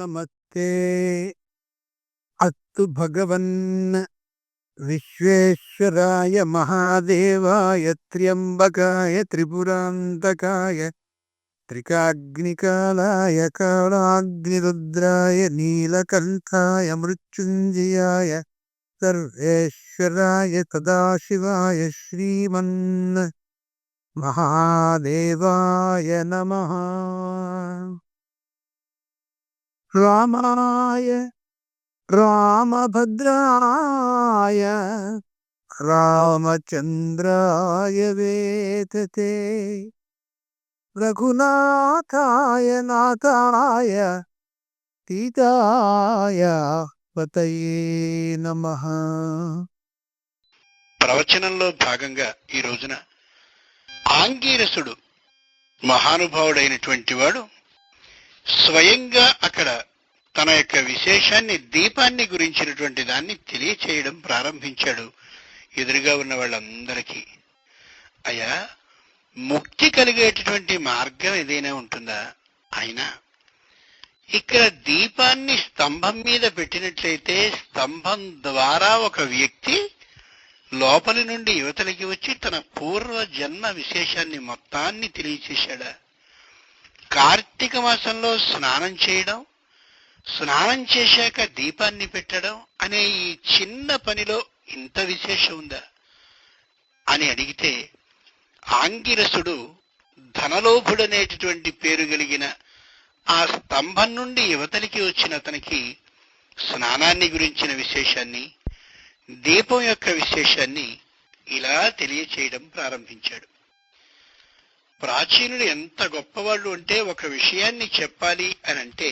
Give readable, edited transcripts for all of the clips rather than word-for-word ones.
నమస్తే అస్తు భగవన్ విశ్వేశ్వరాయ మహాదేవాయ త్ర్యంబకాయ త్రిపురాంతకాయ త్రికాగ్నికాలాయ కాళాగ్నిరుద్రాయ నీలకంఠాయ మృత్యుంజయాయ సర్వేశ్వరాయ సదాశివాయ శ్రీమన్ మహాదేవాయ నమః. రామాయ రామభద్రాయ రామచంద్రాయ వేతతే రఘునాథాయ నాథాయ సీతాయ పతయే నమః. ప్రవచనంలో భాగంగా ఈ రోజున ఆంగీరసుడు మహానుభావుడైనటువంటి వాడు స్వయంగా అక్కడ తన యొక్క విశేషాన్ని, దీపాన్ని గురించినటువంటి దాన్ని తెలియచేయడం ప్రారంభించాడు ఎదురుగా ఉన్న వాళ్ళందరికీ. అయ్యా, ముక్తి కలిగేటటువంటి మార్గం ఏదైనా ఉంటుందా? అయినా ఇక్కడ దీపాన్ని స్తంభం మీద పెట్టినట్లయితే స్తంభం ద్వారా ఒక వ్యక్తి లోపలి నుండి యువతలకి వచ్చి తన పూర్వ జన్మ విశేషాన్ని మొత్తాన్ని తెలియచేశాడా? కార్తీక మాసంలో స్నానం చేయడం, స్నానం చేశాక దీపాన్ని పెట్టడం అనే ఈ చిన్న పనిలో ఇంత విశేషం ఉందా అని అడిగితే, ఆంగిరసుడు ధనలోభుడనేటటువంటి పేరు కలిగిన ఆ స్తంభం నుండి యువతలికి వచ్చిన అతనికి స్నానాన్ని గురించిన విశేషాన్ని, దీపం యొక్క విశేషాన్ని ఇలా తెలియచేయడం ప్రారంభించాడు. ప్రాచీనులు ఎంత గొప్పవాళ్ళు అంటే, ఒక విషయాన్ని చెప్పాలి అని అంటే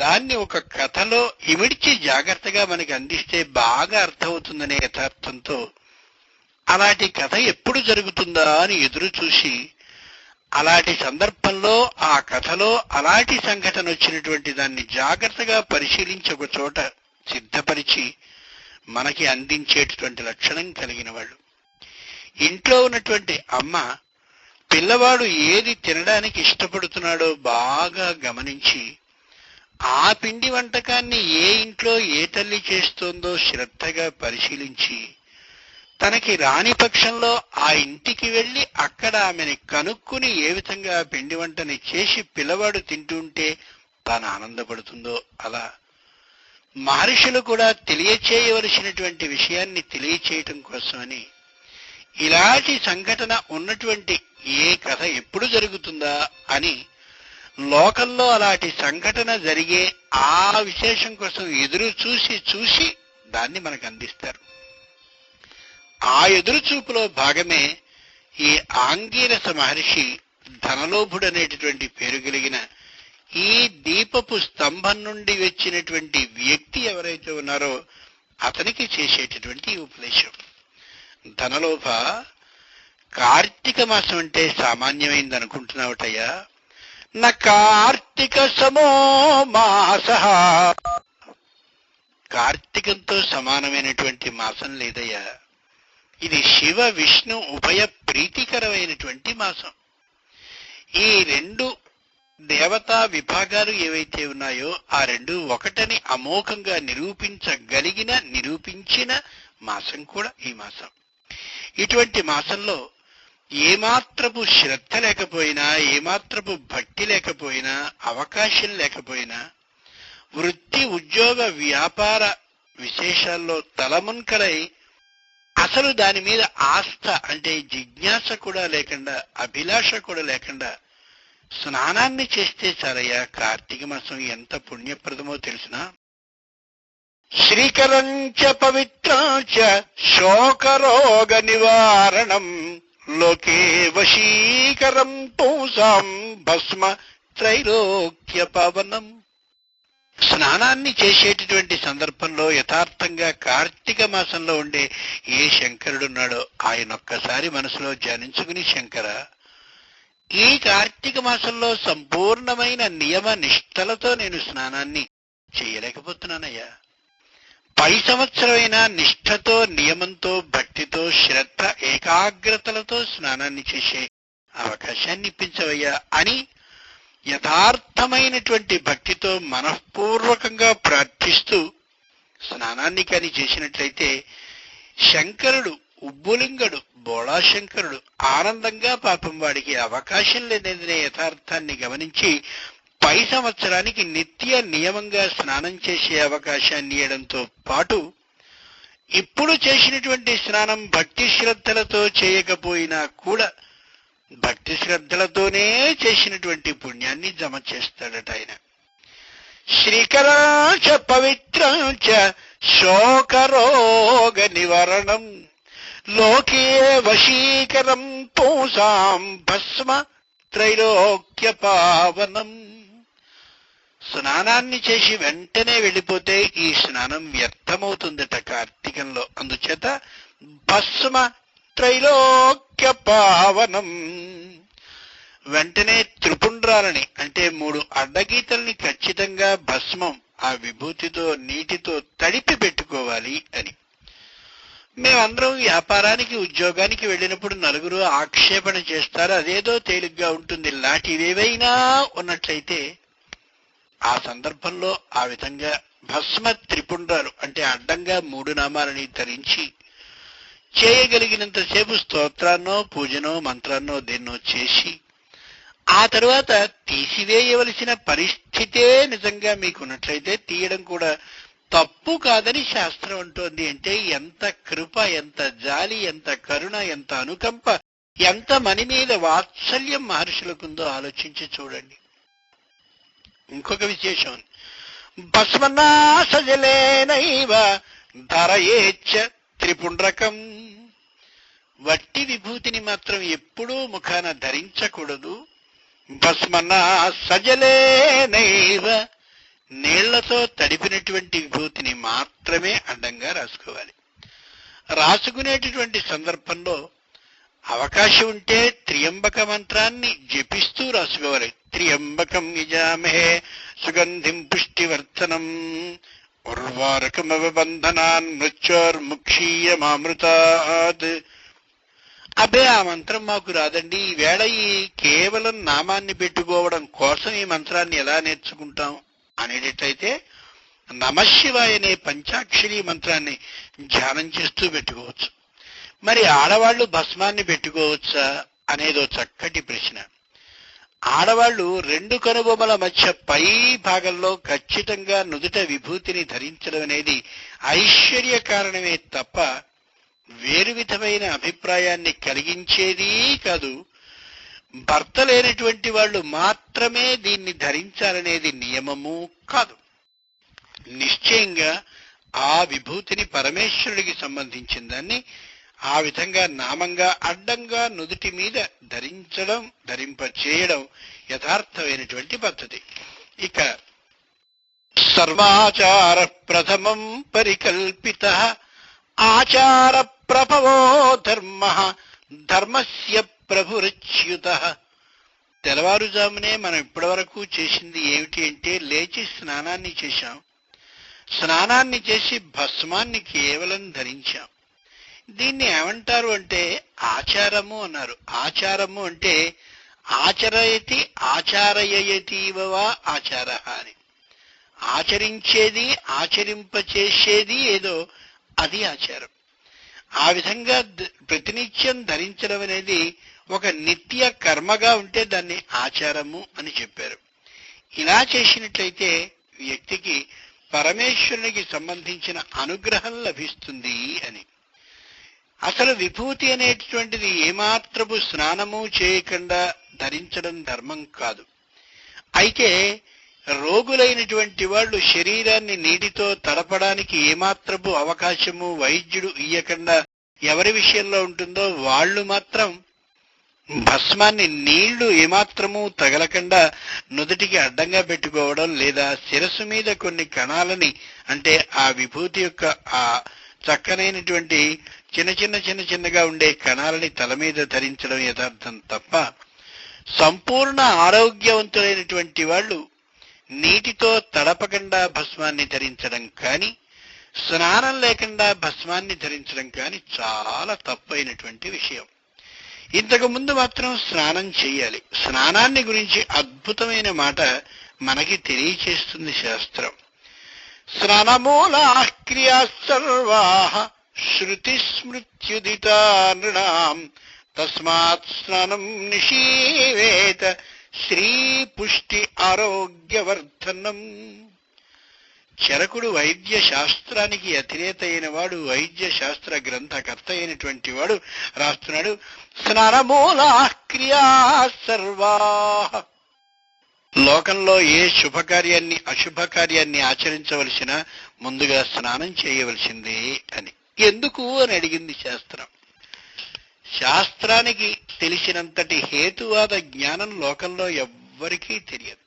దాన్ని ఒక కథలో ఇమిడ్చి జాగ్రత్తగా మనకి అందిస్తే బాగా అర్థమవుతుందనే యథార్థంతో అలాంటి కథ ఎప్పుడు జరుగుతుందా అని ఎదురు చూసి, అలాంటి సందర్భంలో ఆ కథలో అలాంటి సంఘటన వచ్చినటువంటి దాన్ని జాగ్రత్తగా పరిశీలించి ఒక చోట సిద్ధపరిచి మనకి అందించేటటువంటి లక్షణం కలిగిన వాళ్ళు. ఇంట్లో ఉన్నటువంటి అమ్మ పిల్లవాడు ఏది తినడానికి ఇష్టపడుతున్నాడో బాగా గమనించి, ఆ పిండి వంటకాన్ని ఏ ఇంట్లో ఏ తల్లి చేస్తోందో శ్రద్ధగా పరిశీలించి, తనకి రాని పక్షంలో ఆ ఇంటికి వెళ్ళి అక్కడ ఆమెని కనుక్కుని ఏ విధంగా ఆ పిండి వంటని చేసి పిల్లవాడు తింటుంటే తాను ఆనందపడుతుందో, అలా మహర్షులు కూడా తెలియచేయవలసినటువంటి విషయాన్ని తెలియచేయటం కోసమని ఇలాంటి సంఘటన ఉన్నటువంటి ఏ కథ ఎప్పుడు జరుగుతుందా అని లోకంలో అలాంటి సంఘటన జరిగే ఆ విశేషం కోసం ఎదురు చూసి దాన్ని మనకు అందిస్తారు. ఆ ఎదురు చూపులో భాగమే ఈ ఆంగీరస మహర్షి ధనలోభుడనేటటువంటి పేరు కలిగిన ఈ దీపపు స్తంభం నుండి వచ్చినటువంటి వ్యక్తి ఎవరైతే ఉన్నారో అతనికి చేసేటటువంటి ఉపదేశం. ధనలోభ, కార్తీక మాసం అంటే సామాన్యమైంది అనుకుంటున్నావుటయ్యా. నా కార్తీక సమో మాస, కార్తీకంతో సమానమైనటువంటి మాసం లేదయ్యా. ఇది శివ విష్ణు ఉభయ ప్రీతికరమైనటువంటి మాసం. ఈ రెండు దేవతా విభాగాలు ఏవైతే ఉన్నాయో ఆ రెండు ఒకటని అమోఘంగా నిరూపించిన మాసం కూడా ఈ మాసం. ఇటువంటి మాసంలో ఏమాత్రపు శ్రద్ధ లేకపోయినా, ఏమాత్రపు భక్తి లేకపోయినా, అవకాశం లేకపోయినా, వృత్తి ఉద్యోగ వ్యాపార విశేషాల్లో తలమున్కలై అసలు దాని మీద ఆస్థ అంటే జిజ్ఞాస కూడా లేకుండా, అభిలాష కూడా లేకుండా స్నానాన్ని చేస్తే చాలయ్యా. కార్తీక మాసం ఎంత పుణ్యప్రదమో తెలిసినా. శ్రీకరంచ పవిత్రంచ శోకరోగ నివారణం లోకే వశీకరం పుంసాం భస్మ త్రైలోక్య పవనం. స్నానాన్ని చేసేటటువంటి సందర్భంలో యథార్థంగా కార్తీక మాసంలో ఉండే ఏ శంకరుడున్నాడో ఆయన ఒక్కసారి మనసులో ధ్యానించుకుని, శంకర, ఈ కార్తీక మాసంలో సంపూర్ణమైన నియమ నిష్టలతో నేను స్నానాన్ని చేయలేకపోతున్నానయ్యా. పై సంవత్సరమైన నిష్ఠతో, నియమంతో, భక్తితో, శ్రద్ధ, ఏకాగ్రతలతో స్నానాన్ని చేసే అవకాశాన్ని ఇప్పించవయ్యా అని యథార్థమైనటువంటి భక్తితో మనఃపూర్వకంగా ప్రార్థిస్తూ స్నానాన్ని కాని చేసినట్లయితే శంకరుడు, ఉబ్బులింగడు, బోళాశంకరుడు ఆనందంగా పాపం వాడికి అవకాశం లేదనే యథార్థాన్ని గమనించి పై సంవత్సరానికి నిత్య నియమంగా స్నానం చేసే అవకాశాన్ని ఇవ్వడంతో పాటు ఇప్పుడు చేసినటువంటి స్నానం భక్తి శ్రద్ధలతో చేయకపోయినా కూడా భక్తి శ్రద్ధలతోనే చేసినటువంటి పుణ్యాన్ని జమ చేస్తాడట ఆయన. శ్రీకరాచ పవిత్రాచ శోకరోగ నివారణం లోకే వశీకరం పూసాం భస్మ త్రైలోక్య పావనం. స్నానాన్ని చేసి వెంటనే వెళ్ళిపోతే ఈ స్నానం వ్యర్థమవుతుందట కార్తీకంలో. అందుచేత భస్మ త్రైలోక్య పావనం, వెంటనే త్రిపుండ్రాలని అంటే 3 అడ్డగీతల్ని ఖచ్చితంగా భస్మం ఆ విభూతితో నీటితో తడిపి పెట్టుకోవాలి అని. మేమందరం వ్యాపారానికి ఉద్యోగానికి వెళ్ళినప్పుడు నలుగురు ఆక్షేపణ చేస్తారు, అదేదో తేలిగ్గా ఉంటుంది. లాంటివేవైనా ఉన్నట్లయితే ఆ సందర్భంలో ఆ విధంగా భస్మ త్రిపుండ్రాలు అంటే అడ్డంగా 3 నామాలని ధరించి చేయగలిగినంతసేపు స్తోత్రాన్నో పూజనో మంత్రాన్నో దేన్నో చేసి ఆ తరువాత తీసివేయవలసిన పరిస్థితే నిజంగా మీకున్నట్లయితే తీయడం కూడా తప్పు కాదని శాస్త్రం అంటోంది. అంటే ఎంత కృప, ఎంత జాలి, ఎంత కరుణ, ఎంత అనుకంప, ఎంత మని మీద వాత్సల్యం మహర్షులకుందో ఆలోచించి చూడండి. ఇంకొక విశేషం, భస్మనాశజలేనైవ ధరయేచ్చ త్రిపుండ్రకం. వట్టి విభూతిని మాత్రం ఎప్పుడూ ముఖాన ధరించకూడదు. భస్మనాశజలేనైవ, నీళ్లతో తడిపినటువంటి విభూతిని మాత్రమే అడ్డంగా రాసుకోవాలి. రాసుకునేటటువంటి సందర్భంలో అవకాశం ఉంటే త్రియంబక మంత్రాన్ని జపిస్తూ రాసుకోవాలి. త్రియంబకం యజామహే సుగంధిం పుష్టివర్ధనం ఉర్వారకమవబంధనాన్ మృత్యోర్ముక్షీయమామృతాత్. అబ్బే ఆ మంత్రం మాకు రాదండి, ఈవేళ ఈ కేవలం నామాన్ని పెట్టుకోవడం కోసం ఈ మంత్రాన్ని ఎలా నేర్చుకుంటాం అనేటట్లయితే నమశివాయ అనే పంచాక్షరి మంత్రాన్ని ధ్యానం చేస్తూ పెట్టుకోవచ్చు. మరి ఆడవాళ్లు భస్మాన్ని పెట్టుకోవచ్చా అనేదో చక్కటి ప్రశ్న. ఆడవాళ్లు 2 కనుబొమ్మల మధ్య పై భాగంలో ఖచ్చితంగా నుదుట విభూతిని ధరించడం అనేది ఐశ్వర్య కారణమే తప్ప వేరు విధమైన అభిప్రాయాన్ని కలిగించేదీ కాదు. భర్త లేనటువంటి వాళ్ళు మాత్రమే దీన్ని ధరించాలనేది నియమము కాదు. నిశ్చయంగా ఆ విభూతిని పరమేశ్వరుడికి సంబంధించిన దాన్ని ఆ విధంగా నామంగా అడ్డంగా నుదుటి మీద ధరించడం, ధరింపచేయడం యథార్థమైనటువంటి పద్ధతి. ఇక సర్వాచార ప్రథమం పరికల్పిత ఆచార ప్రభవో ధర్మ ధర్మస్య ప్రభురచ్యుత. తెల్లవారుజామునే మనం ఇప్పటి వరకు చేసింది ఏమిటి అంటే లేచి స్నానాన్ని చేశాం. స్నానాన్ని చేసి భస్మాన్ని కేవలం ధరించాం. దీన్ని ఏమంటారు అంటే ఆచారము అన్నారు. ఆచారము అంటే ఆచరయతి ఆచారయతీవవా ఆచార అని. ఆచరించేది, ఆచరింపచేసేది ఏదో అది ఆచారం. ఆ విధంగా ప్రతినిత్యం ధరించడం అనేది ఒక నిత్య కర్మగా ఉంటే దాన్ని ఆచారము అని చెప్పారు. ఇలా చేసినట్లయితే వ్యక్తికి పరమేశ్వరునికి సంబంధించిన అనుగ్రహం లభిస్తుంది అని. అసలు విభూతి అనేటటువంటిది ఏమాత్రపు స్నానము చేయకుండా ధరించడం ధర్మం కాదు. అయితే రోగులైనటువంటి వాళ్ళు శరీరాన్ని నీటితో తడపడానికి ఏమాత్రపు అవకాశము వైద్యుడు ఇయ్యకుండా ఎవరి విషయంలో ఉంటుందో వాళ్ళు మాత్రం భస్మాన్ని నీళ్లు ఏమాత్రము తగలకుండా నుదుటికి అడ్డంగా పెట్టుకోవడం, లేదా శిరస్సు మీద కొన్ని కణాలని అంటే ఆ విభూతి యొక్క ఆ చక్కనైనటువంటి చిన్నగా ఉండే కణాలని తల మీద ధరించడం యథార్థం తప్ప సంపూర్ణ ఆరోగ్యవంతులైనటువంటి వాళ్ళు నీటితో తడపకుండా భస్మాన్ని ధరించడం కానీ స్నానం లేకుండా భస్మాన్ని ధరించడం కానీ చాలా తప్పైనటువంటి విషయం. ఇంతకు ముందు మాత్రం స్నానం చేయాలి. స్నానాన్ని గురించి అద్భుతమైన మాట మనకి తెలియచేస్తుంది శాస్త్రం. స్నానమూలా క్రియా సర్వా శృతి స్మృత్యుదితా నృణాం తస్మాత్ స్నానం నిషీవేత శ్రీ పుష్టి ఆరోగ్యవర్ధనం. చరకుడు వైద్య శాస్త్రానికి అతిరేత అయిన వాడు, వైద్య శాస్త్ర గ్రంథకర్త అయినటువంటి వాడు రాస్తున్నాడు, స్నానమూలా క్రియా సర్వా. లోకంలో ఏ శుభకార్యాన్ని అశుభకార్యాన్ని ఆచరించవలసిన ముందుగా స్నానం చేయవలసిందే అని. ఎందుకు అని అడిగింది శాస్త్రం. శాస్త్రానికి తెలిసినంతటి హేతువాద జ్ఞానం లోకంలో ఎవ్వరికీ తెలియదు.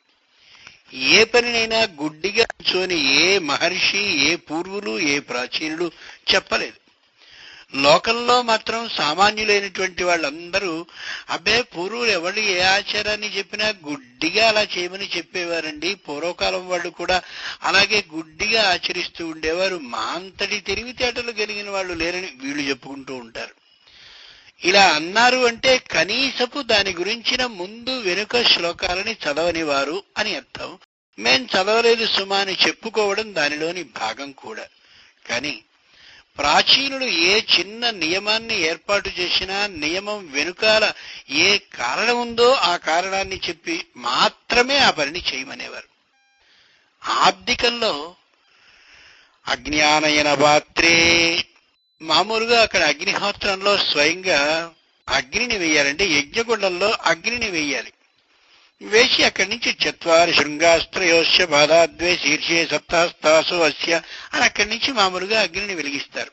ఏ పనినైనా గుడ్డిగా కూర్చొని ఏ మహర్షి, ఏ పూర్వులు, ఏ ప్రాచీనులు చెప్పలేదు. లోకంలో మాత్రం సామాన్యులైనటువంటి వాళ్ళందరూ అబ్బే పూర్వులు ఎవరు ఏ ఆచారాన్ని చెప్పినా గుడ్డిగా అలా చేయమని చెప్పేవారండి, పూర్వకాలం వాళ్ళు కూడా అలాగే గుడ్డిగా ఆచరిస్తూ ఉండేవారు, మా అంతటి తెలివితేటలు కలిగిన వాళ్ళు లేరని వీళ్ళు చెప్పుకుంటూ ఉంటారు. ఇలా అన్నారు అంటే కనీసపు దాని గురించిన ముందు వెనుక శ్లోకాలని చదవని వారు అని అర్థం. మేం చదవలేదు సుమా అని చెప్పుకోవడం దానిలోని భాగం కూడా. కానీ ప్రాచీనులు ఏ చిన్న నియమాన్ని ఏర్పాటు చేసినా నియమం వెనుకాల ఏ కారణం ఉందో ఆ కారణాన్ని చెప్పి మాత్రమే ఆ పనిని చేయమనేవారు. ఆబ్దికంలో అజ్ఞానయన పాత్రే, మామూలుగా అక్కడ అగ్నిహోత్రంలో స్వయంగా అగ్నిని వేయాలంటే యజ్ఞగుండంలో అగ్నిని వేయాలి. వేసి అక్కడి నుంచి చత్వారి శృంగాస్త్రయోశ్య బాధాద్వే శీర్షే సప్తాస్తాసు అస్య అని అక్కడి నుంచి మామూలుగా అగ్నిని వెలిగిస్తారు.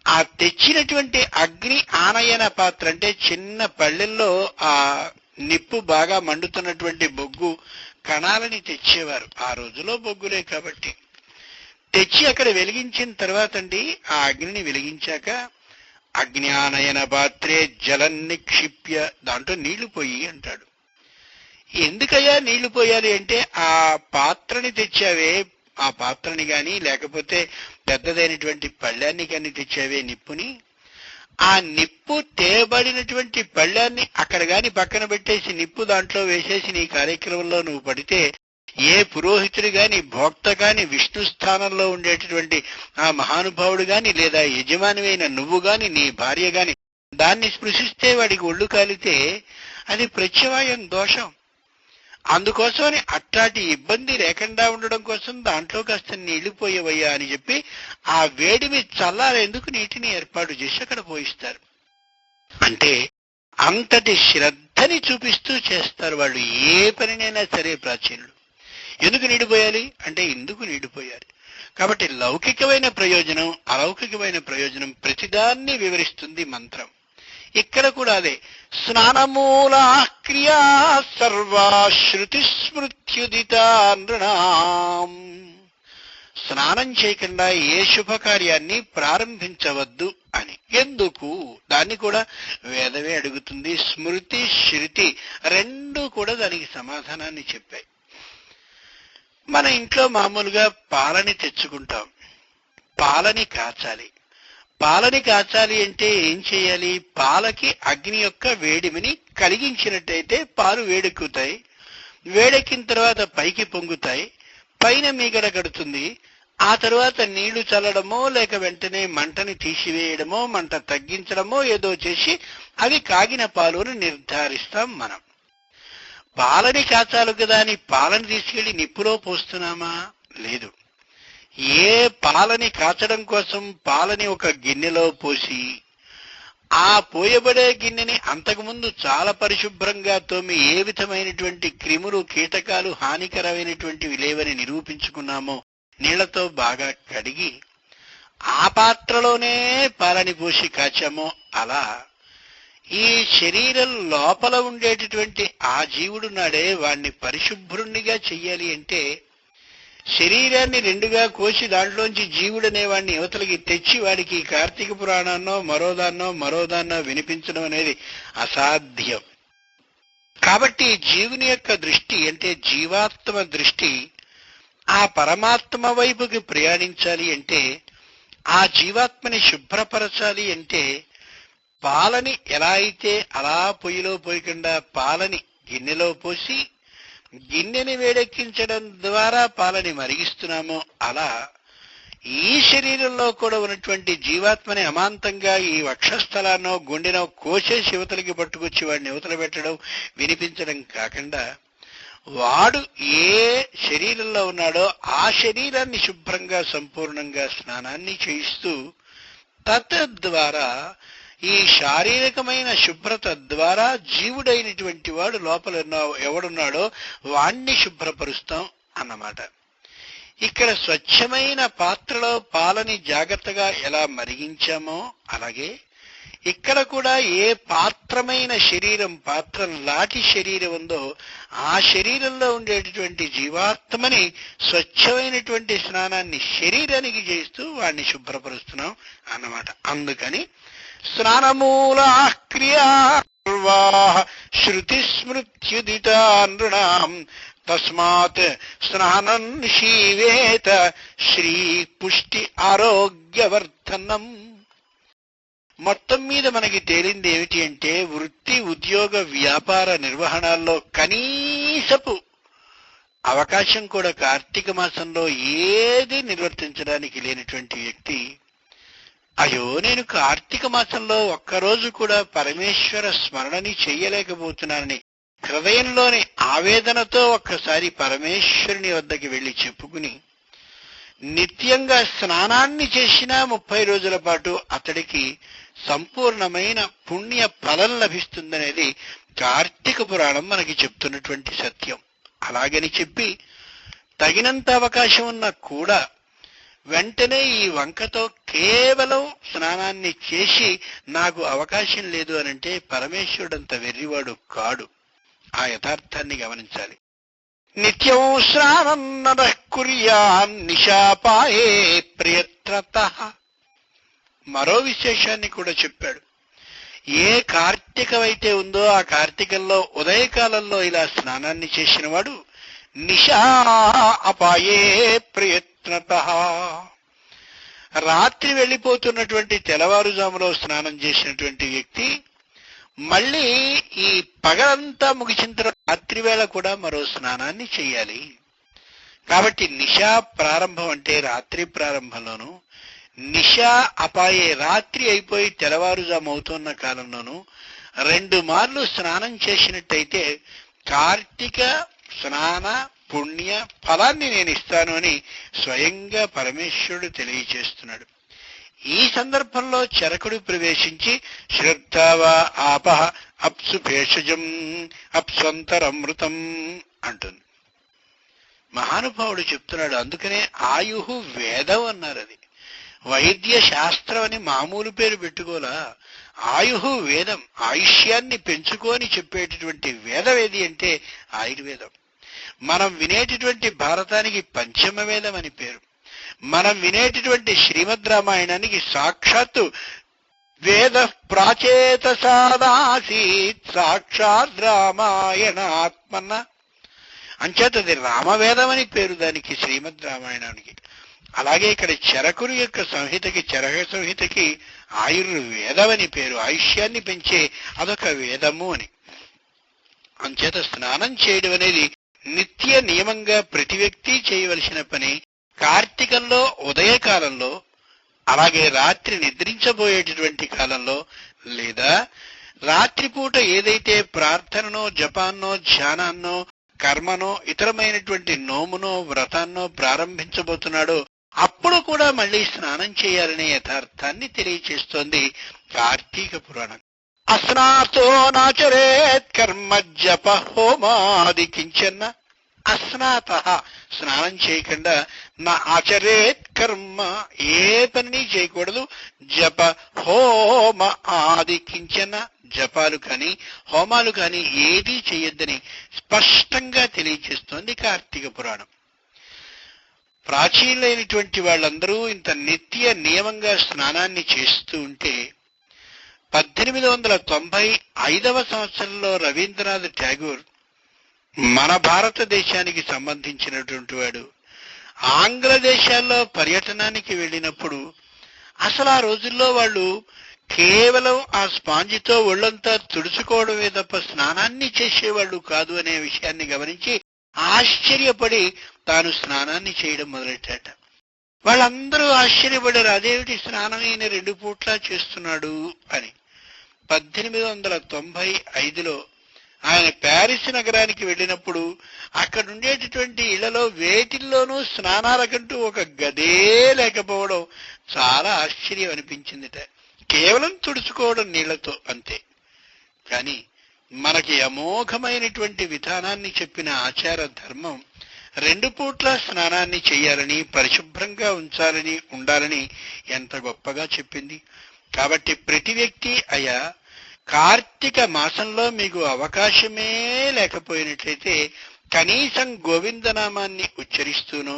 ఆ తెచ్చినటువంటి అగ్ని ఆనయన పాత్ర అంటే చిన్న పళ్ళెల్లో ఆ నిప్పు బాగా మండుతున్నటువంటి బొగ్గు కణాలని తెచ్చేవారు. ఆ రోజులో బొగ్గులే కాబట్టి తెచ్చి అక్కడ వెలిగించిన తర్వాత అండి, ఆ అగ్నిని వెలిగించాక అగ్నియానయన పాత్రే జలం నిక్షిప్య, దాంట్లో నీళ్లు పోయి అంటాడు. ఎందుకయ్యా నీళ్లు పోయాలి అంటే, ఆ పాత్రని తెచ్చావే, ఆ పాత్రని గాని లేకపోతే పెద్దదైనటువంటి పళ్ళాన్ని కానీ తెచ్చావే నిప్పుని, ఆ నిప్పు తేబడినటువంటి పళ్ళాన్ని అక్కడ గాని పక్కన పెట్టేసి నిప్పు దాంట్లో వేసేసి నీ కార్యక్రమంలో నువ్వు పడితే ఏ పురోహితుడు గాని భోక్త గాని విష్ణు స్థానంలో ఉండేటటువంటి ఆ మహానుభావుడు గాని లేదా యజమానివైన నువ్వు గాని నీ భార్య గాని దాన్ని స్పృశిస్తే వాడికి ఒళ్ళు కాలితే అది ప్రత్యవాయం దోషం. అందుకోసమని అట్లాంటి ఇబ్బంది లేకుండా ఉండడం కోసం దాంట్లో కాస్త నీళ్లు పోయేవయ్యా అని చెప్పి ఆ వేడిమి చల్లారేందుకు నీటిని ఏర్పాటు చేసి అక్కడ పోయిస్తారు. అంటే అంతటి శ్రద్ధని చూపిస్తూ చేస్తారు వాళ్ళు ఏ పనినైనా సరే ప్రాచీనులు. ఎందుకు నీడిపోయాలి అంటే ఇందుకు నీడిపోయాలి. కాబట్టి లౌకికమైన ప్రయోజనం, అలౌకికమైన ప్రయోజనం ప్రతిదాన్ని వివరిస్తుంది మంత్రం. ఇక్కడ కూడా అదే, స్నానమూలా క్రియా సర్వా శృతి స్మృత్యుదితా నృణాం. స్నానం చేయకుండా ఏ శుభకార్యాన్ని ప్రారంభించవద్దు అని. ఎందుకు? దాన్ని కూడా వేదమే అడుగుతుంది. స్మృతి శృతి రెండు కూడా దానికి సమాధానాన్ని చెప్పాయి. మన ఇంట్లో మామూలుగా పాలని తెచ్చుకుంటాం, పాలని కాచాలి. పాలని కాచాలి అంటే ఏం చేయాలి? పాలకి అగ్ని యొక్క వేడిమిని కలిగించినట్టయితే పాలు వేడెక్కుతాయి. వేడెక్కిన తర్వాత పైకి పొంగుతాయి, పైన మీగడ కడుతుంది. ఆ తర్వాత నీళ్లు చల్లడమో లేక వెంటనే మంటని తీసివేయడమో మంట తగ్గించడమో ఏదో చేసి అవి కాగిన పాలు అని నిర్ధారిస్తాం మనం. పాలని కాచాలి కదా అని పాలని తీసుకెళ్లి నిప్పులో పోస్తున్నామా? లేదు. ఏ పాలని కాచడం కోసం పాలని ఒక గిన్నెలో పోసి ఆ పోయబడే గిన్నెని అంతకుముందు చాలా పరిశుభ్రంగా తోమి ఏ విధమైనటువంటి క్రిములు కీటకాలు హానికరమైనటువంటివి లేవని నిరూపించుకున్నామో నీళ్లతో బాగా కడిగి ఆ పాత్రలోనే పాలని పోసి కాచామో అలా ఈ శరీరం లోపల ఉండేటటువంటి ఆ జీవుడు నాడే వాణ్ణి పరిశుభ్రుణ్ణిగా చెయ్యాలి అంటే శరీరాన్ని రెండుగా కోసి దాంట్లోంచి జీవుడనే వాడిని యువతలకి తెచ్చి వాడికి కార్తీక పురాణాన్నో మరోదాన్నో వినిపించడం అనేది అసాధ్యం. కాబట్టి జీవుని యొక్క దృష్టి అంటే జీవాత్మ దృష్టి ఆ పరమాత్మ వైపుకి ప్రయాణించాలి అంటే, ఆ జీవాత్మని శుభ్రపరచాలి అంటే పాలని ఎలా అయితే అలా పొయ్యిలో పోయకుండా పాలని గిన్నెలో పోసి గిన్నెని వేడెక్కించడం ద్వారా పాలని మరిగిస్తున్నామో అలా ఈ శరీరంలో కూడా ఉన్నటువంటి జీవాత్మని అమాంతంగా ఈ వక్షస్థలాన్నో గుండెనో కోసేసి యువతలకి పట్టుకొచ్చి వాడిని యువతల పెట్టడం వినిపించడం కాకుండా వాడు ఏ శరీరంలో ఉన్నాడో ఆ శరీరాన్ని శుభ్రంగా సంపూర్ణంగా స్నానాన్ని చేయిస్తూ తద్వారా ఈ శారీరకమైన శుభ్రత ద్వారా జీవుడైనటువంటి వాడు లోపల ఎవడున్నాడో వాణ్ణి శుభ్రపరుస్తాం అన్నమాట. ఇక్కడ స్వచ్ఛమైన పాత్రలో పాలని జాగ్రత్తగా ఎలా మరిగించామో అలాగే ఇక్కడ కూడా ఏ పాత్రమైన శరీరం పాత్ర లాంటి శరీరం ఉందో ఆ శరీరంలో ఉండేటటువంటి జీవాత్మని స్వచ్ఛమైనటువంటి స్నానాన్ని శరీరానికి చేస్తూ వాడిని శుభ్రపరుస్తున్నాం అన్నమాట. అందుకని స్నానమూలా క్రియా శృతి స్మృత్యుదితా నృణాం తస్మాత్ స్నానం శీవేత శ్రీ పుష్టి ఆరోగ్యవర్ధనం. మొత్తం మీద మనకి తేలింది ఏమిటి అంటే వృత్తి ఉద్యోగ వ్యాపార నిర్వహణల్లో కనీసపు అవకాశం కూడా కార్తీక మాసంలో ఏది నిర్వర్తించడానికి లేనటువంటి వ్యక్తి అయ్యో నేను కార్తీక మాసంలో ఒక్కరోజు కూడా పరమేశ్వర స్మరణని చెయ్యలేకపోతున్నానని హృదయంలోని ఆవేదనతో ఒక్కసారి పరమేశ్వరుని వద్దకి వెళ్లి చెప్పుకుని నిత్యంగా స్నానాన్ని చేసినా 30 రోజుల పాటు అతడికి సంపూర్ణమైన పుణ్య ఫలం లభిస్తుందనేది కార్తీక పురాణం మనకి చెప్తున్నటువంటి సత్యం. అలాగని చెప్పి తగినంత అవకాశం ఉన్నా కూడా వెంటనే ఈ వంకతో కేవలం స్నానాన్ని చేసి నాకు అవకాశం లేదు అనంటే పరమేశ్వరుడంత వెర్రివాడు కాడు. ఆ యథార్థాన్ని గమనించాలి. నిత్యం స్నానం నరః కుర్యాన్ నిశాపాయే ప్రయత్నతః. మరో విశేషాన్ని కూడా చెప్పాడు. ఏ కార్తీకమైతే ఉందో ఆ కార్తీకంలో ఉదయకాలంలో ఇలా స్నానాన్ని చేసిన వాడు నిశా అపాయే ప్రయత్నతః. రాత్రి వెళ్ళిపోతున్నటువంటి తెల్లవారుజాములో స్నానం చేసినటువంటి వ్యక్తి మళ్ళీ ఈ పగలంతా ముగిసిన తర్వాత రాత్రి వేళ కూడా మరో స్నానాన్ని చేయాలి. కాబట్టి నిశా ప్రారంభం అంటే రాత్రి ప్రారంభంలోను, నిశా అపాయే రాత్రి అయిపోయి తెల్లవారుజాము అవుతున్న కాలంలోనూ 2 మార్లు స్నానం చేసినట్టయితే కార్తీక స్నాన పుణ్య ఫలాన్ని నేను ఇస్తాను అని స్వయంగా పరమేశ్వరుడు తెలియచేస్తున్నాడు. ఈ సందర్భంలో చరకుడు ప్రవేశించి శ్రద్ధావా ఆపహ అప్సు భేషజం అప్స్వంతరమృతం అంటుంది. మహానుభావుడు చెప్తున్నాడు. అందుకనే ఆయుహు వేదం అన్నారు. అది వైద్య శాస్త్రం అని మామూలు పేరు పెట్టుకోలా. ఆయుహు వేదం, ఆయుష్యాన్ని పెంచుకొని చెప్పేటటువంటి వేదం ఏది అంటే ఆయుర్వేదం. మనం వినేటటువంటి భారతానికి పంచమ వేదం అని పేరు. మనం వినేటటువంటి శ్రీమద్ రామాయణానికి సాక్షాత్తు వేద ప్రాచేత సాదాసీత్ సాక్షాత్ రామాయణాత్మన అంచేతది రామవేదం అని పేరు దానికి, శ్రీమద్ రామాయణానికి. అలాగే ఇక్కడ చరకుని యొక్క సంహితకి, చరక సంహితకి ఆయుర్వేదం అని పేరు. ఆయుష్యాన్ని పెంచే అదొక వేదము అని. అంచేత స్నానం చేయడం అనేది నిత్య నియమంగా ప్రతి వ్యక్తి చేయవలసిన పని. కార్తీకంలో ఉదయకాలంలో, అలాగే రాత్రి నిద్రించబోయేటటువంటి కాలంలో, లేదా రాత్రిపూట ఏదైతే ప్రార్థననో జపాన్నో ధ్యానాన్నో కర్మనో ఇతరమైనటువంటి నోమునో వ్రతాన్నో ప్రారంభించబోతున్నాడో అప్పుడు కూడా మళ్ళీ స్నానం చేయాలనే యథార్థాన్ని తెలియచేస్తోంది కార్తీక పురాణం. అస్నాతో నాచరేత్ కర్మ జప హోమాది కించన్న. అస్నాత స్నానం చేయకుండా, నా ఆచరేత్ కర్మ ఏ పని చేయకూడదు, జప హోమ ఆది కించన జపాలు కానీ హోమాలు కానీ ఏదీ చేయొద్దని స్పష్టంగా తెలియచేస్తోంది కార్తీక పురాణం. ప్రాచీనులైనటువంటి వాళ్ళందరూ ఇంత నిత్య నియమంగా స్నానాన్ని చేస్తూ ఉంటే 1895వ సంవత్సరంలో రవీంద్రనాథ్ ఠాగూర్ మన భారతదేశానికి సంబంధించినటువంటి వాడు ఆంగ్ల దేశాల్లో పర్యటనానికి వెళ్ళినప్పుడు అసలు ఆ రోజుల్లో వాళ్ళు కేవలం ఆ స్పాంజితో ఒళ్ళంతా తుడుచుకోవడమే తప్ప స్నానాన్ని చేసేవాళ్ళు కాదు అనే విషయాన్ని గమనించి ఆశ్చర్యపడి తాను స్నానాన్ని చేయడం మొదలెట్టాట. వాళ్ళందరూ ఆశ్చర్యపడారు, అదేమిటి స్నానం ఈయన 2 పూట్లా చేస్తున్నాడు అని. 1895లో ఆయన ప్యారిస్ నగరానికి వెళ్ళినప్పుడు అక్కడుండేటటువంటి ఇళ్లలో వేటిల్లోనూ స్నానాలకంటూ ఒక గదే లేకపోవడం చాలా ఆశ్చర్యం అనిపించిందిట. కేవలం తుడుచుకోవడం నీళ్లతో అంతే. కానీ మనకి అమోఘమైనటువంటి విధానాన్ని చెప్పిన ఆచార ధర్మం 2 పూట్ల స్నానాన్ని చెయ్యాలని, పరిశుభ్రంగా ఉండాలని ఎంత గొప్పగా చెప్పింది. కాబట్టి ప్రతి వ్యక్తి అయ్యా, కార్తీక మాసంలో మీకు అవకాశమే లేకపోయినట్లయితే కనీసం గోవిందనామాన్ని ఉచ్చరిస్తూనో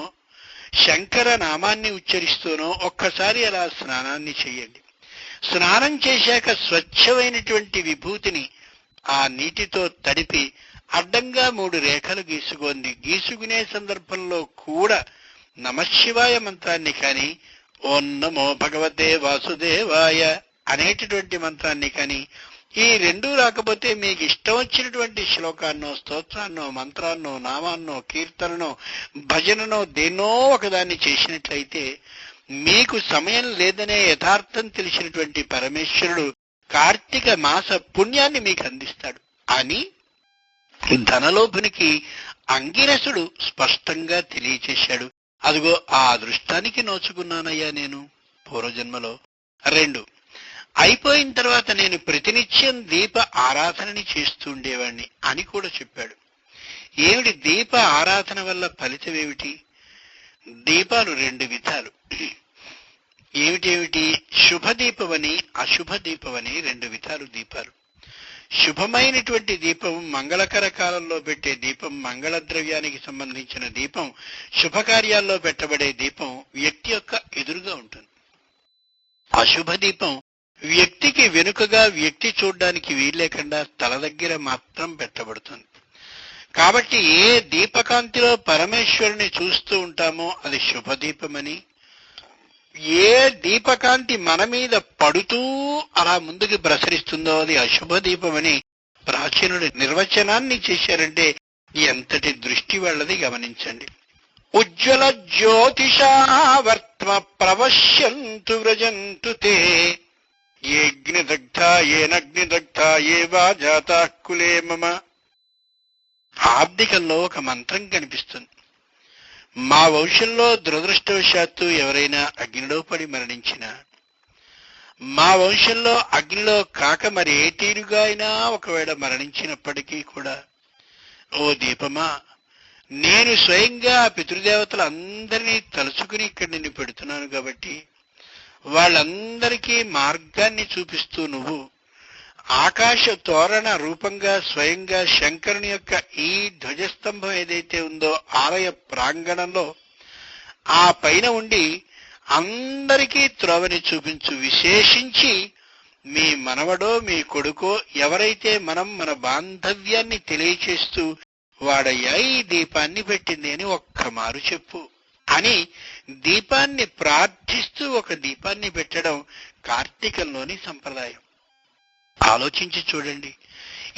శంకర నామాన్ని ఉచ్చరిస్తూనో ఒక్కసారి అలా స్నానాన్ని చెయ్యండి. స్నానం చేశాక స్వచ్ఛమైనటువంటి విభూతిని ఆ నీటితో తడిపి అడ్డంగా 3 రేఖలు గీసుకోండి. గీసుకునే సందర్భంలో కూడా నమశివాయ మంత్రాన్ని కానీ, ఓం నమో భగవతే వాసుదేవాయ అనేటటువంటి మంత్రాన్ని కానీ, ఈ 2 రాకపోతే మీకు ఇష్టం వచ్చినటువంటి శ్లోకాన్నో, స్తోత్రాన్నో, మంత్రాన్నో, నామాన్నో, కీర్తననో, భజననో దేన్నో ఒకదాన్ని చేసినట్లయితే మీకు సమయం లేదనే యథార్థం తెలిసినటువంటి పరమేశ్వరుడు కార్తీక మాస పుణ్యాన్ని మీకు అందిస్తాడు అని ధనలోభునికి అంగిరసుడు స్పష్టంగా తెలియచేశాడు. అదిగో ఆ అదృష్టానికి నోచుకున్నానయ్యా నేను పూర్వజన్మలో. 2, అయిపోయిన తర్వాత నేను ప్రతినిత్యం దీప ఆరాధనని చేస్తూ ఉండేవాణ్ణి అని కూడా చెప్పాడు. ఏమిటి దీప ఆరాధన వల్ల ఫలితం ఏమిటి? దీపాలు 2 విధాలు. ఏమిటేమిటి? శుభదీపమని, అశుభ దీపమని 2 విధాలు దీపాలు. శుభమైనటువంటి దీపం, మంగళకర కాలంలో పెట్టే దీపం, మంగళ ద్రవ్యానికి సంబంధించిన దీపం, శుభకార్యాల్లో పెట్టబడే దీపం వ్యక్తి యొక్క ఎదురుగా ఉంటుంది. అశుభ దీపం వ్యక్తికి వెనుకగా, వ్యక్తి చూడ్డానికి వీల్లేకుండా తల దగ్గర మాత్రం పెట్టబడుతుంది. కాబట్టి ఏ దీపకాంతిలో పరమేశ్వరుని చూస్తూ ఉంటామో అది శుభదీపమని, ఏ దీపకాంతి మన మీద పడుతూ అలా ముందుకు ప్రసరిస్తుందో అది అశుభ దీపమని ప్రాచీనుడు నిర్వచనాన్ని చేశారంటే ఎంతటి దృష్టి వాళ్ళది గమనించండి. ఉజ్వల జ్యోతిషావర్త్మ ప్రవశ్యంతు వ్రజంతు తే ఏగ్నిదగ్ధా ఏనగ్నిదగ్ధా ఏ వా జాతా కులే మమ. ఆబ్దికంలో ఒక మంత్రం కనిపిస్తుంది. మా వంశంలో దురదృష్టవశాత్తు ఎవరైనా అగ్నిలో పడి మరణించినా, మా వంశంలో అగ్నిలో కాక మరి ఏ తీరుగా అయినా ఒకవేళ మరణించినప్పటికీ కూడా, ఓ దీపమా, నేను స్వయంగా ఆ పితృదేవతలందరినీ తలుచుకుని ఇక్కడ నిన్ను పెడుతున్నాను కాబట్టి వాళ్ళందరికీ మార్గాన్ని చూపిస్తూ నువ్వు ఆకాశ తోరణ రూపంగా స్వయంగా శంకరుని యొక్క ఈ ధ్వజస్తంభం ఏదైతే ఉందో ఆలయ ప్రాంగణంలో ఆ పైన ఉండి అందరికీ త్రోవని చూపించు. విశేషించి మీ మనవడో మీ కొడుకో ఎవరైతే మన బాంధవ్యాన్ని తెలియచేస్తూ వాడయ్యా ఈ దీపాన్ని పెట్టింది అని ఒక్క మారు చెప్పు అని దీపాన్ని ప్రార్థిస్తూ ఒక దీపాన్ని పెట్టడం కార్తీకంలోని సంప్రదాయం. ఆలోచించి చూడండి.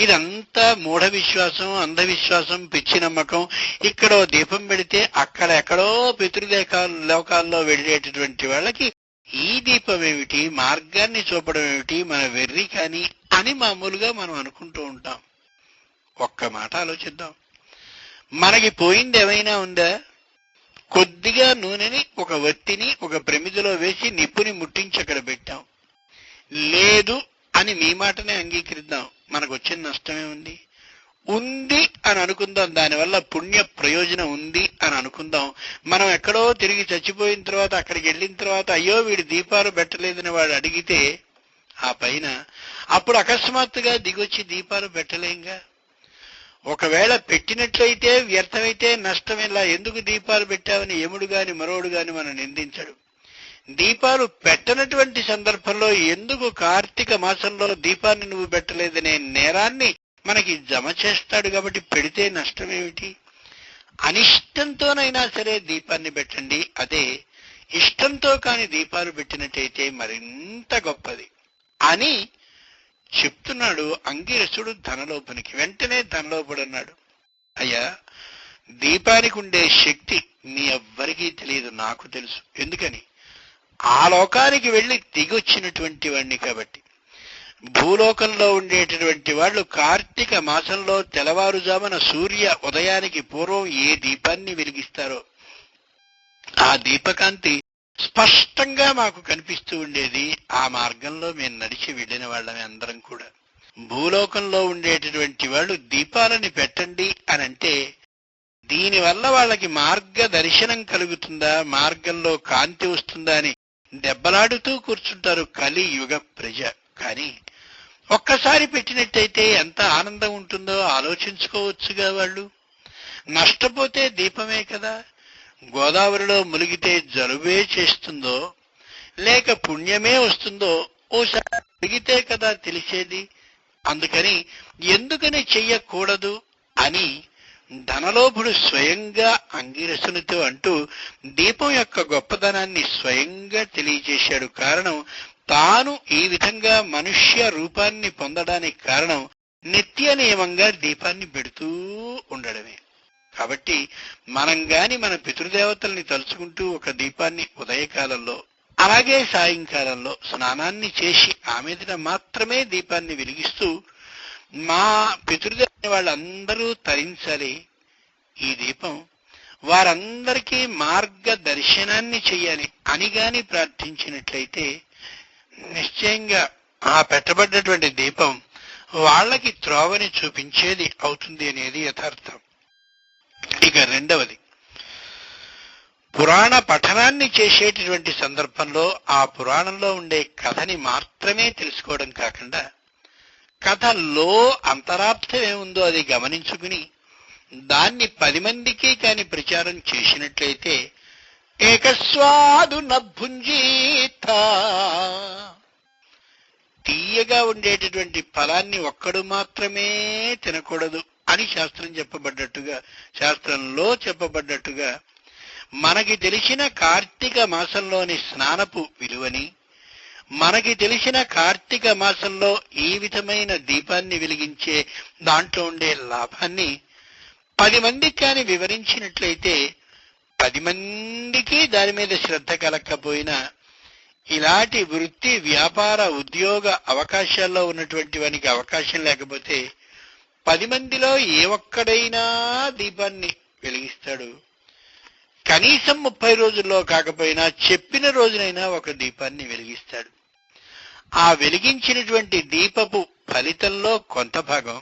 ఇదంతా మూఢ విశ్వాసం, అంధవిశ్వాసం, పిచ్చి నమ్మకం. ఇక్కడో దీపం పెడితే అక్కడ ఎక్కడో పితృలోకాల్లో వెళ్ళేటటువంటి వాళ్ళకి ఈ దీపం ఏమిటి, మార్గాన్ని చూపడం ఏమిటి, మన వెర్రి కానీ అని మామూలుగా మనం అనుకుంటూ ఉంటాం. ఒక్క మాట ఆలోచిద్దాం. మనకి పోయింది ఏమైనా ఉందా? కొద్దిగా నూనెని, ఒక వత్తిని ఒక ప్రమిదిలో వేసి నిప్పుని ముట్టించి అక్కడ పెట్టాం. లేదు అని మీ మాటనే అంగీకరిద్దాం. మనకు వచ్చిన నష్టమే ఉంది. ఉంది అని అనుకుందాం, దానివల్ల పుణ్య ప్రయోజనం ఉంది అని అనుకుందాం. మనం ఎక్కడో తిరిగి చచ్చిపోయిన తర్వాత అక్కడికి వెళ్ళిన తర్వాత అయ్యో వీడి దీపాలు పెట్టలేదని వాడు అడిగితే ఆ పైన అప్పుడు అకస్మాత్తుగా దిగొచ్చి దీపాలు పెట్టలేంగా. ఒకవేళ పెట్టినట్లయితే వ్యర్థమైతే నష్టమేలా, ఎందుకు దీపాలు పెట్టావని యముడు గాని మరోడు గాని మనం నిందించడు. దీపాలు పెట్టనటువంటి సందర్భంలో ఎందుకు కార్తీక మాసంలో దీపాన్ని నువ్వు పెట్టలేదనే నేరాన్ని మనకి జమ చేస్తాడు. కాబట్టి పెడితే నష్టమేమిటి? అనిష్టంతోనైనా సరే దీపాన్ని పెట్టండి. అదే ఇష్టంతో కాని దీపాలు పెట్టినట్టయితే మరింత గొప్పది. అని చెప్తున్నాడు అంగిరసుడు ధనలోపునికి. వెంటనే ధనలోపుడు అన్నాడు, అయ్యా, దీపానికి ఉండే శక్తి మీ ఎవ్వరికీ తెలియదు, నాకు తెలుసు. ఎందుకని? ఆ లోకానికి వెళ్లి దిగొచ్చినటువంటి వాణ్ణి కాబట్టి. భూలోకంలో ఉండేటటువంటి వాళ్ళు కార్తీక మాసంలో తెల్లవారుజామున సూర్య ఉదయానికి పూర్వం ఏ దీపాన్ని వెలిగిస్తారో ఆ దీపకాంతి స్పష్టంగా మాకు కనిపిస్తూ ఉండేది. ఆ మార్గంలో మేము నడిచి వెళ్ళిన వాళ్ళమే అందరం కూడా. భూలోకంలో ఉండేటటువంటి వాళ్ళు దీపాలని పెట్టండి అని అంటే దీనివల్ల వాళ్ళకి మార్గదర్శనం కలుగుతుందా, మార్గంలో కాంతి వస్తుందా అని దెబ్బలాడుతూ కూర్చుంటారు కలియుగ ప్రజ. కానీ ఒక్కసారి పెట్టినట్టయితే ఎంత ఆనందం ఉంటుందో ఆలోచించుకోవచ్చుగా వాళ్ళు. నష్టపోతే దీపమే కదా. గోదావరిలో మునిగితే జలుబే చేస్తుందో లేక పుణ్యమే వస్తుందో ఓసారి మునిగితే కదా తెలిసేది. అందుకని ఎందుకని చెయ్యకూడదు అని ధనలోభుడు స్వయంగా అంగిరసునితో అంటూ దీపం యొక్క గొప్పదనాన్ని స్వయంగా తెలియజేశాడు. కారణం, తాను ఈ విధంగా మనుష్య రూపాన్ని పొందడానికి కారణం నిత్య నియమంగా దీపాన్ని పెడుతూ ఉండడమే. కాబట్టి మనం గాని మన పితృదేవతల్ని తలుచుకుంటూ ఒక దీపాన్ని ఉదయకాలంలో అలాగే సాయంకాలంలో స్నానాన్ని చేసి ఆ మీదట మాత్రమే దీపాన్ని వెలిగిస్తూ మా పితృదేవతని వాళ్ళందరూ తరించాలి, ఈ దీపం వారందరికీ మార్గదర్శనాన్ని చెయ్యాలి అని గాని ప్రార్థించినట్లయితే నిశ్చయంగా ఆ పెట్టబడ్డటువంటి దీపం వాళ్ళకి త్రోవని చూపించేది అవుతుంది అనేది యథార్థం. ఇక రెండవది, పురాణ పఠనాన్ని చేసేటటువంటి సందర్భంలో ఆ పురాణంలో ఉండే కథని మాత్రమే తెలుసుకోవడం కాకుండా కథలో అంతరార్థం ఏముందో అది గమనించుకుని దాన్ని 10 మందికి కాని ప్రచారం చేసినట్లయితే ఏకస్వాదు నభుంజీత, తీయగా ఉండేటటువంటి ఫలాన్ని ఒక్కడు మాత్రమే తినకూడదు అని శాస్త్రంలో చెప్పబడ్డట్టుగా మనకి తెలిసిన కార్తీక మాసంలోని స్నానపు విలువని, మనకి తెలిసిన కార్తీక మాసంలో ఈ విధమైన దీపాన్ని వెలిగించే దాంట్లో ఉండే లాభాన్ని 10 మందికి కానీ వివరించినట్లయితే 10 మందికి దాని మీద శ్రద్ధ కలగకపోయినా ఇలాంటి వృత్తి వ్యాపార ఉద్యోగ అవకాశాల్లో ఉన్నటువంటి వానికి అవకాశం లేకపోతే 10 మందిలో ఏ ఒక్కడైనా దీపాన్ని వెలిగిస్తాడు. కనీసం 30 రోజుల్లో కాకపోయినా చెప్పిన రోజునైనా ఒక దీపాన్ని వెలిగిస్తాడు. ఆ వెలిగించినటువంటి దీపపు ఫలితంలో కొంత భాగం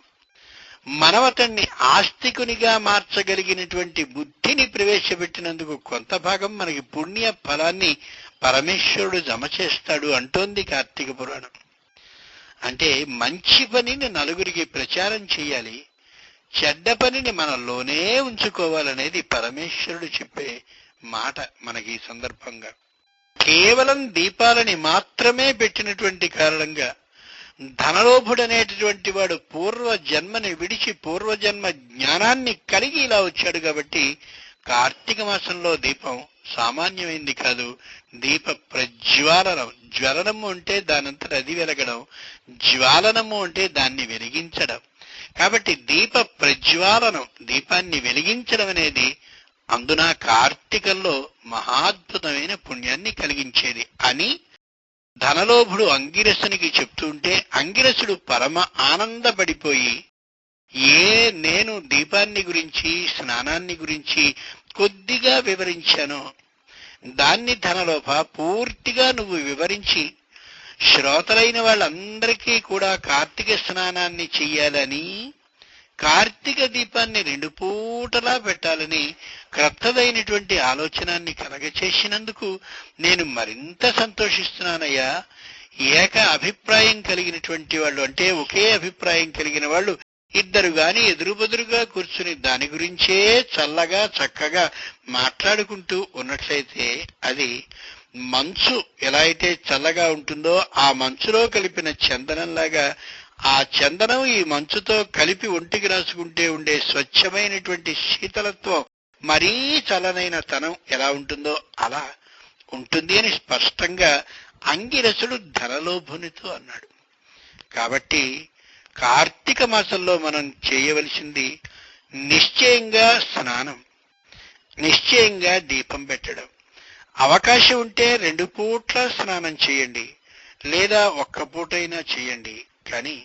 మనవతన్ని ఆస్తికునిగా మార్చగలిగినటువంటి బుద్ధిని ప్రవేశపెట్టినందుకు కొంత భాగం మనకి పుణ్య ఫలాన్ని పరమేశ్వరుడు జమ చేస్తాడు అంటోంది కార్తీక పురాణం. అంటే మంచి పనిని నలుగురికి ప్రచారం చేయాలి, చెడ్డ పనిని మనలోనే ఉంచుకోవాలనేది పరమేశ్వరుడు చెప్పే మాట మనకి ఈ సందర్భంగా. కేవలం దీపాలని మాత్రమే పెట్టినటువంటి కారణంగా ధనలోభుడనేటటువంటి వాడు పూర్వజన్మని విడిచి పూర్వజన్మ జ్ఞానాన్ని కలిగి ఇలా వచ్చాడు. కాబట్టి కార్తీక మాసంలో దీపం సామాన్యమైంది కాదు. దీప ప్రజ్వాలనం, జ్వలనము అంటే దానంతట అది వెలగడం, జ్వాలనము అంటే దాన్ని వెలిగించడం. కాబట్టి దీప ప్రజ్వాలనం, దీపాన్ని వెలిగించడం అనేది అందున కార్తీకంలో మహాద్భుతమైన పుణ్యాన్ని కలిగించేది అని ధనలోభుడు అంగిరసునికి చెప్తుంటే అంగిరసుడు పరమ ఆనందపడిపోయి, నేను దీపాన్ని గురించి స్నానాన్ని గురించి కొద్దిగా వివరించాను, దాన్ని ధనలోభ పూర్తిగా నువ్వు వివరించి శ్రోతలైన వాళ్ళందరికీ కూడా కార్తీక స్నానాన్ని చెయ్యాలని, కార్తీక దీపాన్ని 2 పూటలా పెట్టాలని క్రొత్తదైనటువంటి ఆలోచనాన్ని కలగచేసినందుకు నేను మరింత సంతోషిస్తున్నానయ్యా. ఏక అభిప్రాయం కలిగినటువంటి వాళ్ళు, అంటే ఒకే అభిప్రాయం కలిగిన వాళ్ళు ఇద్దరు గాని ఎదురుబెదురుగా కూర్చుని దాని గురించే చల్లగా చక్కగా మాట్లాడుకుంటూ ఉన్నట్లయితే అది మంచు ఎలా అయితే చల్లగా ఉంటుందో ఆ మంచులో కలిపిన చందనంలాగా ఆ చందనం ఈ మంచుతో కలిపి ఒంటికి రాసుకుంటే ఉండే స్వచ్ఛమైనటువంటి శీతలత్వం, మరీ చల్లనైన తనం ఎలా ఉంటుందో అలా ఉంటుంది అని స్పష్టంగా అంగిరసుడు ధనలోభునితో అన్నాడు. కాబట్టి కార్తీక మాసంలో మనం చేయవలసింది నిశ్చయంగా స్నానం, నిశ్చయంగా దీపం పెట్టడం. అవకాశం ఉంటే 2 పూట్ల స్నానం చేయండి, లేదా 1 పూటైనా చేయండి. కానీ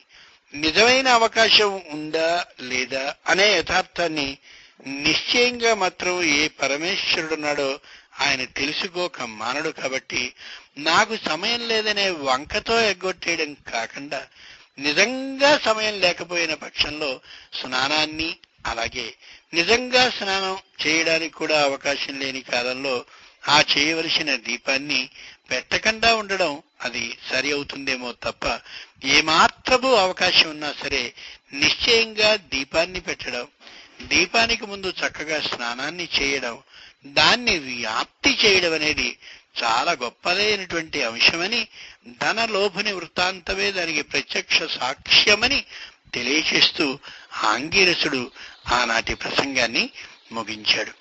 నిజమైన అవకాశం ఉందా లేదా అనే యథార్థాన్ని నిశ్చయంగా మాత్రం ఏ పరమేశ్వరుడున్నాడో ఆయన తెలుసుకోక మానడు. కాబట్టి నాకు సమయం లేదనే వంకతో ఎగ్గొట్టేయడం కాకుండా, నిజంగా సమయం లేకపోయిన పక్షంలో స్నానాన్ని, అలాగే నిజంగా స్నానం చేయడానికి కూడా అవకాశం లేని కాలంలో ఆ చేయవలసిన దీపాన్ని పెట్టకుండా ఉండడం అది సరి అవుతుందేమో తప్ప, ఏమాత్రము అవకాశం ఉన్నా సరే నిశ్చయంగా దీపాన్ని పెట్టడం, దీపానికి ముందు చక్కగా స్నానాన్ని చేయడం, దాన్ని వ్యాప్తి చేయడం అనేది చాలా గొప్పదైనటువంటి అంశమని, ధనలోభుని వృత్తాంతమే దానికి ప్రత్యక్ష సాక్ష్యమని తెలియచేస్తూ ఆంగిరసుడు ఆనాటి ప్రసంగాన్ని ముగించాడు.